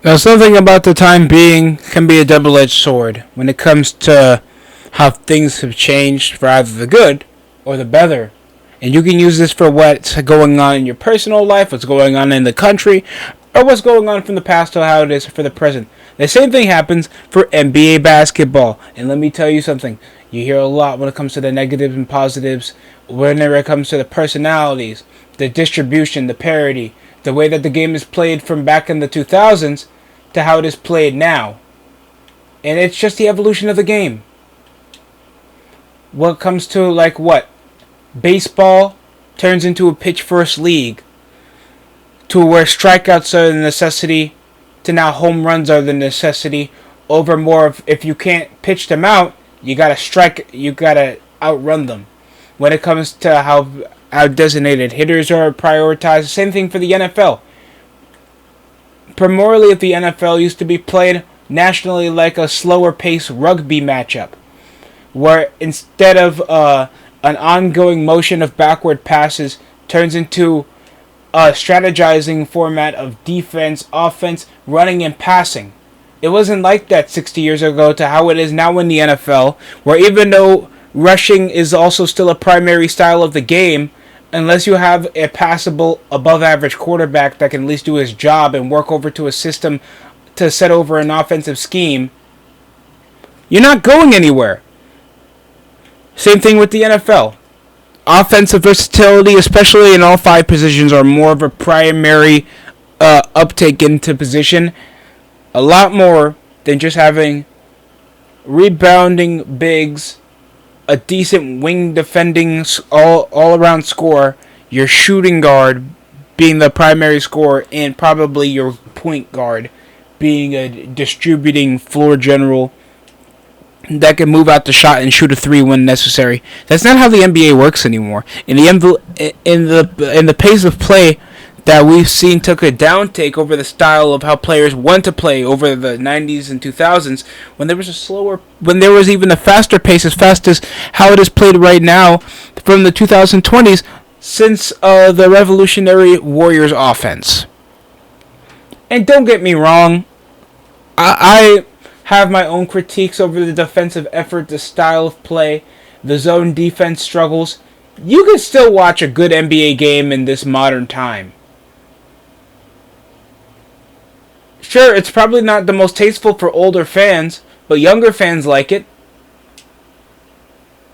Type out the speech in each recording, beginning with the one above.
Now, something about the time being can be a double-edged sword when it comes to how things have changed for either the good or the better. And you can use this for what's going on in your personal life, what's going on in the country, or what's going on from the past to how it is for the present. The same thing happens for NBA basketball. And let me tell you something. You hear a lot when it comes to the negatives and positives, whenever it comes to the personalities, the distribution, the parity, the way that the game is played from back in the 2000s to how it is played now. And it's just the evolution of the game. What comes to like what? Baseball turns into a pitch first league to where strikeouts are the necessity to now home runs are the necessity over more of if you can't pitch them out, you gotta outrun them. When it comes to how designated hitters are prioritized, same thing for the NFL. Primarily, if the NFL used to be played nationally like a slower paced rugby matchup, where instead of an ongoing motion of backward passes turns into a strategizing format of defense, offense, running, and passing. It wasn't like that 60 years ago to how it is now in the NFL, where even though rushing is also still a primary style of the game, unless you have a passable, above-average quarterback that can at least do his job and work over to a system to set over an offensive scheme, you're not going anywhere. Same thing with the NFL. Offensive versatility, especially in all five positions, are more of a primary uptake into position. A lot more than just having rebounding bigs, a decent wing defending all-around score, your shooting guard being the primary scorer, and probably your point guard being a distributing floor general that can move out the shot and shoot a three when necessary. That's not how the NBA works anymore. In the pace of play that we've seen took a downtake over the style of how players want to play over the 90s and 2000s, when there was even a faster pace, as fast as how it is played right now from the 2020s since the Revolutionary Warriors offense. And don't get me wrong, I have my own critiques over the defensive effort, the style of play, the zone defense struggles. You can still watch a good NBA game in this modern time. Sure, it's probably not the most tasteful for older fans, but younger fans like it.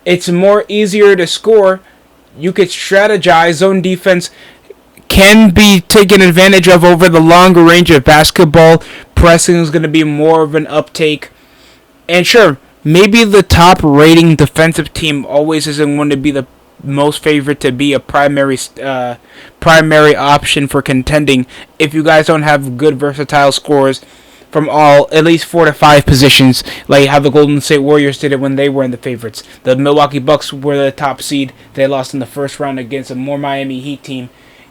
It's more easier to score. You could strategize. Zone defense can be taken advantage of over the longer range of basketball. Pressing is going to be more of an uptake. And sure, maybe the top rating defensive team always isn't going to be the most favorite to be a primary option for contending if you guys don't have good versatile scorers from at least 4 to 5 positions, like how the Golden State Warriors did it when they were in the favorites. The Milwaukee Bucks were the top seed. They lost in the first round against a more Miami Heat team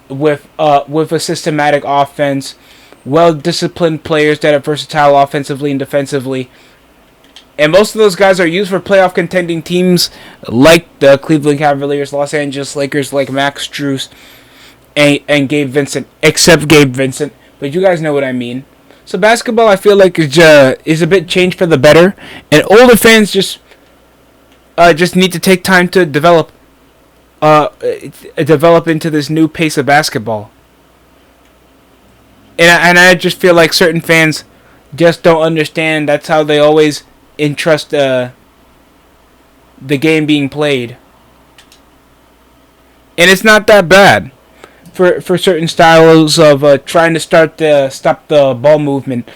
with a systematic offense, well-disciplined players that are versatile offensively and defensively. And most of those guys are used for playoff contending teams like the Cleveland Cavaliers, Los Angeles Lakers, like Max Strus and Gabe Vincent, except Gabe Vincent. But you guys know what I mean. So basketball, I feel like, is a bit changed for the better. And older fans just need to take time to develop into this new pace of basketball. And I just feel like certain fans just don't understand. That's how they always entrust the game being played. And it's not that bad for certain styles of trying to stop the ball movement.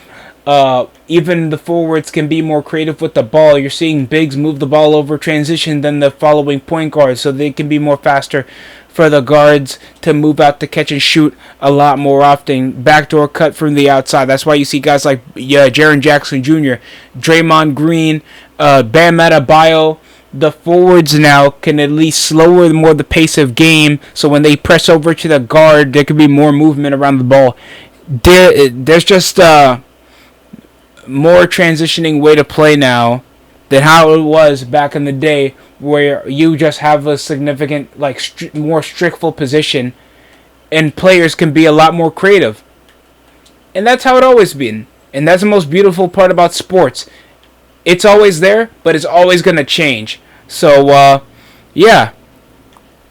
Even the forwards can be more creative with the ball. You're seeing bigs move the ball over transition than the following point guards, so they can be more faster for the guards to move out to catch and shoot a lot more often. Backdoor cut from the outside. That's why you see guys like Jaren Jackson Jr., Draymond Green, Bam Adebayo. The forwards now can at least slower more the pace of game, so when they press over to the guard, there can be more movement around the ball. There's just more transitioning way to play now than how it was back in the day, where you just have a significant, more strict position, and players can be a lot more creative. And that's how it always been. And that's the most beautiful part about sports. It's always there, but it's always going to change. So, yeah.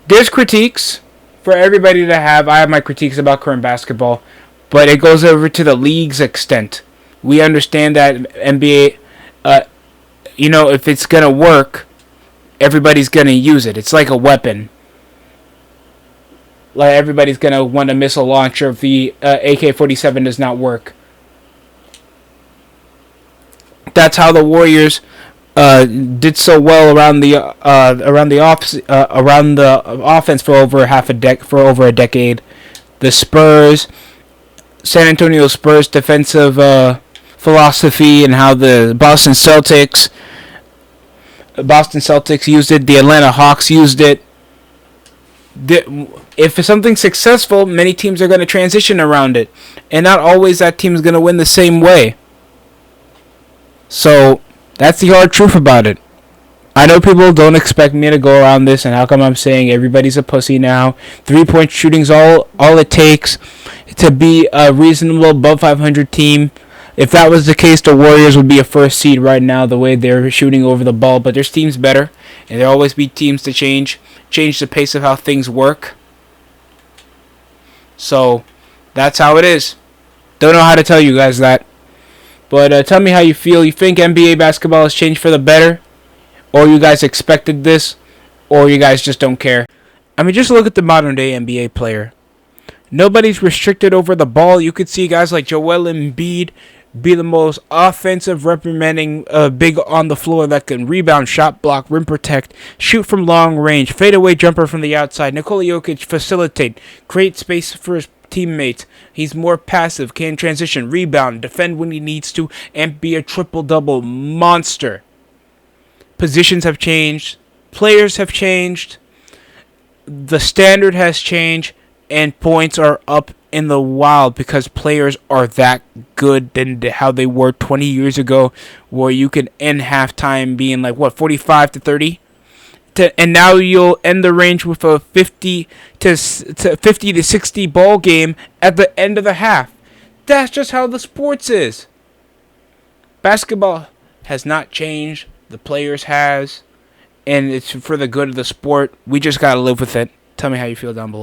There's critiques for everybody to have. I have my critiques about current basketball, but it goes over to the league's extent. We understand that NBA, if it's going to work, everybody's going to use it. It's like a weapon. Like everybody's going to want a missile launcher if the AK-47 does not work. That's how the Warriors did so well around the offense for over a decade. The San Antonio Spurs defensive philosophy, and how the Boston Celtics used it. The Atlanta Hawks used it. If something's successful, many teams are going to transition around it, and not always that team is going to win the same way. So that's the hard truth about it. I know people don't expect me to go around this, and how come I'm saying everybody's a pussy now? 3-point shooting's all it takes to be a reasonable above 500 team. If that was the case, the Warriors would be a first seed right now, the way they're shooting over the ball. But there's teams better, and there'll always be teams to change the pace of how things work. So that's how it is. Don't know how to tell you guys that. But tell me how you feel. You think NBA basketball has changed for the better? Or you guys expected this? Or you guys just don't care? I mean, just look at the modern day NBA player. Nobody's restricted over the ball. You could see guys like Joel Embiid be the most offensive, reprimanding, big on the floor that can rebound, shot block, rim protect, shoot from long range, fadeaway jumper from the outside. Nikola Jokic facilitate, create space for his teammates. He's more passive, can transition, rebound, defend when he needs to, and be a triple-double monster. Positions have changed. Players have changed. The standard has changed. And points are up in the wild because players are that good than how they were 20 years ago, where you can end halftime being like, 45 to 30? And now you'll end the range with a 50 to 60 ball game at the end of the half. That's just how the sports is. Basketball has not changed. The players has. And it's for the good of the sport. We just got to live with it. Tell me how you feel down below.